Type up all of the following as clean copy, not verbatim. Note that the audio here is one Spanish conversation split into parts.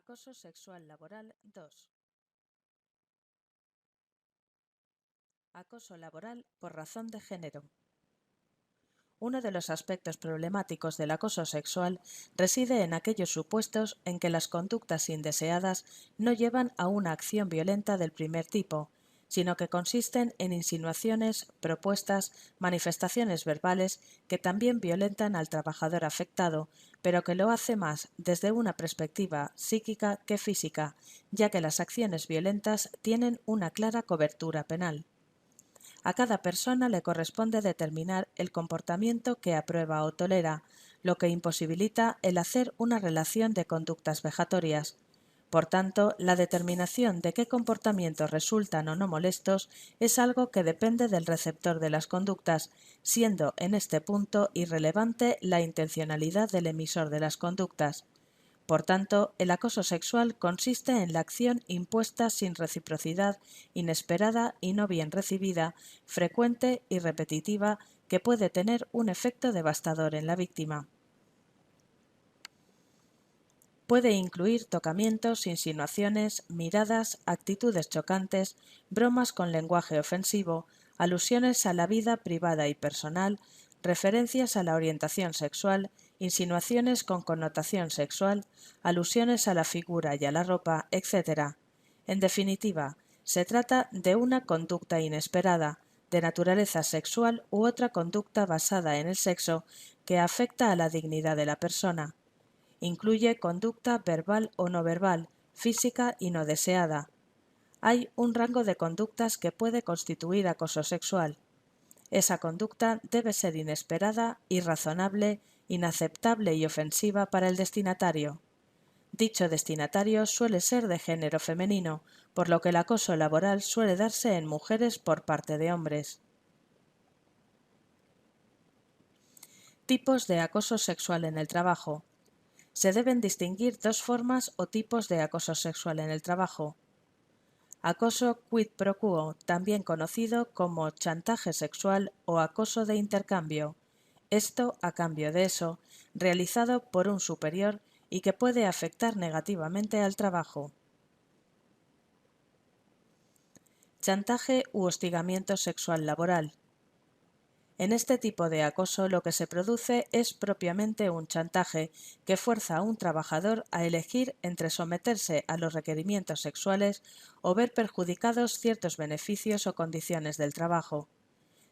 Acoso sexual laboral 2. Acoso laboral por razón de género. Uno de los aspectos problemáticos del acoso sexual reside en aquellos supuestos en que las conductas indeseadas no llevan a una acción violenta del primer tipo, sino que consisten en insinuaciones, propuestas, manifestaciones verbales que también violentan al trabajador afectado, pero que lo hace más desde una perspectiva psíquica que física, ya que las acciones violentas tienen una clara cobertura penal. A cada persona le corresponde determinar el comportamiento que aprueba o tolera, lo que imposibilita el hacer una relación de conductas vejatorias. Por tanto, la determinación de qué comportamientos resultan o no molestos es algo que depende del receptor de las conductas, siendo en este punto irrelevante la intencionalidad del emisor de las conductas. Por tanto, el acoso sexual consiste en la acción impuesta sin reciprocidad, inesperada y no bien recibida, frecuente y repetitiva, que puede tener un efecto devastador en la víctima. Puede incluir tocamientos, insinuaciones, miradas, actitudes chocantes, bromas con lenguaje ofensivo, alusiones a la vida privada y personal, referencias a la orientación sexual, insinuaciones con connotación sexual, alusiones a la figura y a la ropa, etc. En definitiva, se trata de una conducta inesperada, de naturaleza sexual u otra conducta basada en el sexo que afecta a la dignidad de la persona. Incluye conducta verbal o no verbal, física y no deseada. Hay un rango de conductas que puede constituir acoso sexual. Esa conducta debe ser inesperada, irrazonable, inaceptable y ofensiva para el destinatario. Dicho destinatario suele ser de género femenino, por lo que el acoso laboral suele darse en mujeres por parte de hombres. Tipos de acoso sexual en el trabajo. Se deben distinguir dos formas o tipos de acoso sexual en el trabajo. Acoso quid pro quo, también conocido como chantaje sexual o acoso de intercambio. Esto a cambio de eso, realizado por un superior y que puede afectar negativamente al trabajo. Chantaje u hostigamiento sexual laboral. En este tipo de acoso lo que se produce es propiamente un chantaje que fuerza a un trabajador a elegir entre someterse a los requerimientos sexuales o ver perjudicados ciertos beneficios o condiciones del trabajo.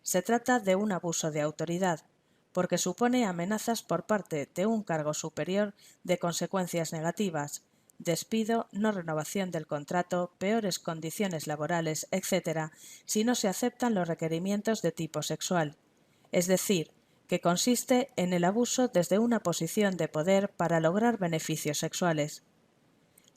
Se trata de un abuso de autoridad, porque supone amenazas por parte de un cargo superior de consecuencias negativas, despido, no renovación del contrato, peores condiciones laborales, etc., si no se aceptan los requerimientos de tipo sexual. Es decir, que consiste en el abuso desde una posición de poder para lograr beneficios sexuales.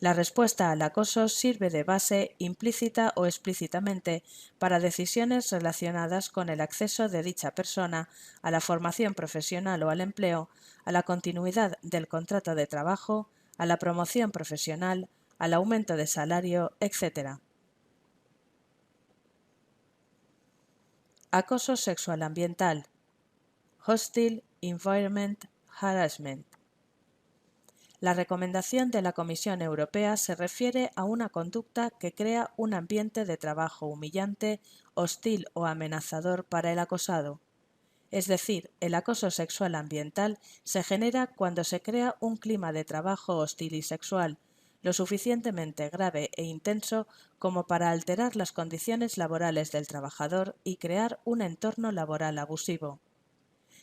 La respuesta al acoso sirve de base, implícita o explícitamente, para decisiones relacionadas con el acceso de dicha persona a la formación profesional o al empleo, a la continuidad del contrato de trabajo, a la promoción profesional, al aumento de salario, etc. Acoso sexual ambiental. Hostile Environment Harassment. La recomendación de la Comisión Europea se refiere a una conducta que crea un ambiente de trabajo humillante, hostil o amenazador para el acosado. Es decir, el acoso sexual ambiental se genera cuando se crea un clima de trabajo hostil y sexual, lo suficientemente grave e intenso como para alterar las condiciones laborales del trabajador y crear un entorno laboral abusivo.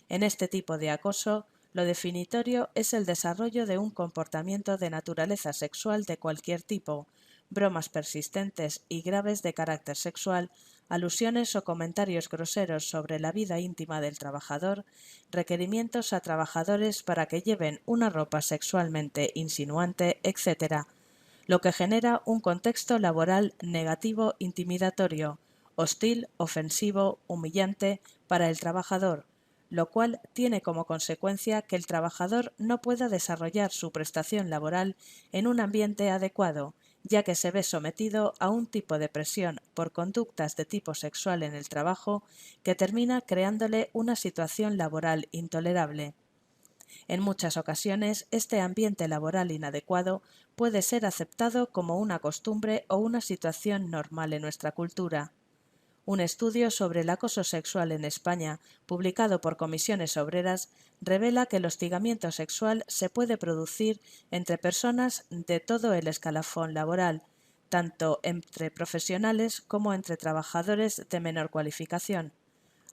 En este tipo de acoso, lo definitorio es el desarrollo de un comportamiento de naturaleza sexual de cualquier tipo, bromas persistentes y graves de carácter sexual, alusiones o comentarios groseros sobre la vida íntima del trabajador, requerimientos a trabajadores para que lleven una ropa sexualmente insinuante, etc., lo que genera un contexto laboral negativo intimidatorio, hostil, ofensivo, humillante para el trabajador, lo cual tiene como consecuencia que el trabajador no pueda desarrollar su prestación laboral en un ambiente adecuado, ya que se ve sometido a un tipo de presión por conductas de tipo sexual en el trabajo que termina creándole una situación laboral intolerable. En muchas ocasiones, este ambiente laboral inadecuado puede ser aceptado como una costumbre o una situación normal en nuestra cultura. Un estudio sobre el acoso sexual en España, publicado por Comisiones Obreras, revela que el hostigamiento sexual se puede producir entre personas de todo el escalafón laboral, tanto entre profesionales como entre trabajadores de menor cualificación.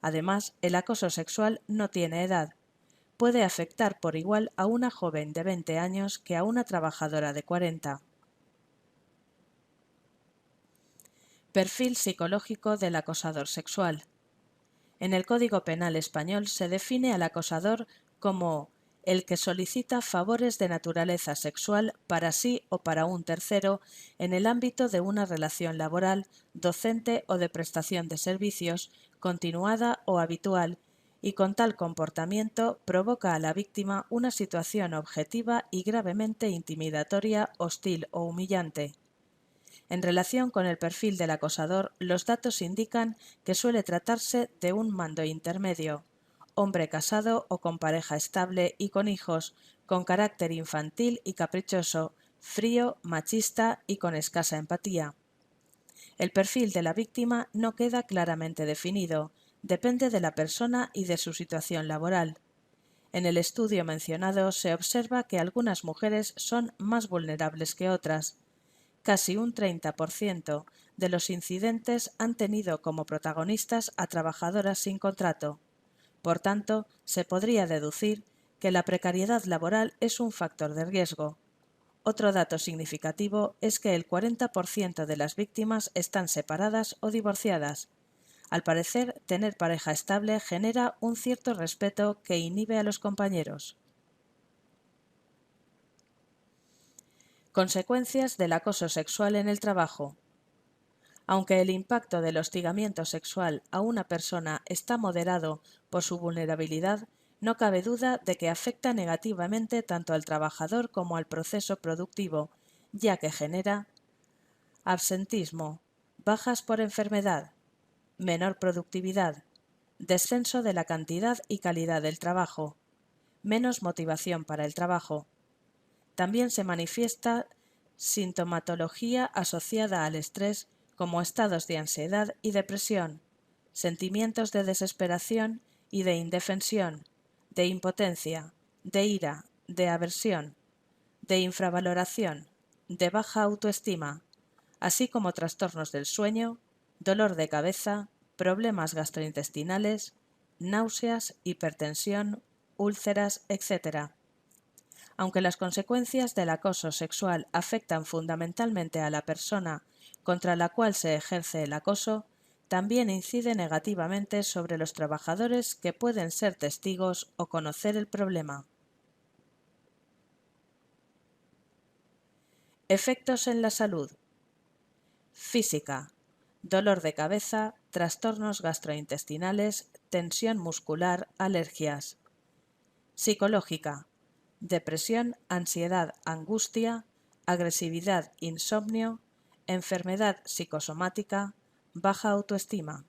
Además, el acoso sexual no tiene edad. Puede afectar por igual a una joven de 20 años que a una trabajadora de 40. Perfil psicológico del acosador sexual. En el Código Penal español se define al acosador como el que solicita favores de naturaleza sexual para sí o para un tercero en el ámbito de una relación laboral, docente o de prestación de servicios, continuada o habitual, y con tal comportamiento provoca a la víctima una situación objetiva y gravemente intimidatoria, hostil o humillante. En relación con el perfil del acosador, los datos indican que suele tratarse de un mando intermedio, hombre casado o con pareja estable y con hijos, con carácter infantil y caprichoso, frío, machista y con escasa empatía. El perfil de la víctima no queda claramente definido, depende de la persona y de su situación laboral. En el estudio mencionado se observa que algunas mujeres son más vulnerables que otras. Casi un 30% de los incidentes han tenido como protagonistas a trabajadoras sin contrato. Por tanto, se podría deducir que la precariedad laboral es un factor de riesgo. Otro dato significativo es que el 40% de las víctimas están separadas o divorciadas. Al parecer, tener pareja estable genera un cierto respeto que inhibe a los compañeros. Consecuencias del acoso sexual en el trabajo. Aunque el impacto del hostigamiento sexual a una persona está moderado por su vulnerabilidad, no cabe duda de que afecta negativamente tanto al trabajador como al proceso productivo, ya que genera absentismo, bajas por enfermedad, menor productividad, descenso de la cantidad y calidad del trabajo, menos motivación para el trabajo. También se manifiesta sintomatología asociada al estrés como estados de ansiedad y depresión, sentimientos de desesperación y de indefensión, de impotencia, de ira, de aversión, de infravaloración, de baja autoestima, así como trastornos del sueño, dolor de cabeza, problemas gastrointestinales, náuseas, hipertensión, úlceras, etc. Aunque las consecuencias del acoso sexual afectan fundamentalmente a la persona contra la cual se ejerce el acoso, también incide negativamente sobre los trabajadores que pueden ser testigos o conocer el problema. Efectos en la salud. Física: dolor de cabeza, trastornos gastrointestinales, tensión muscular, alergias. Psicológica: depresión, ansiedad, angustia, agresividad, insomnio, enfermedad psicosomática, baja autoestima.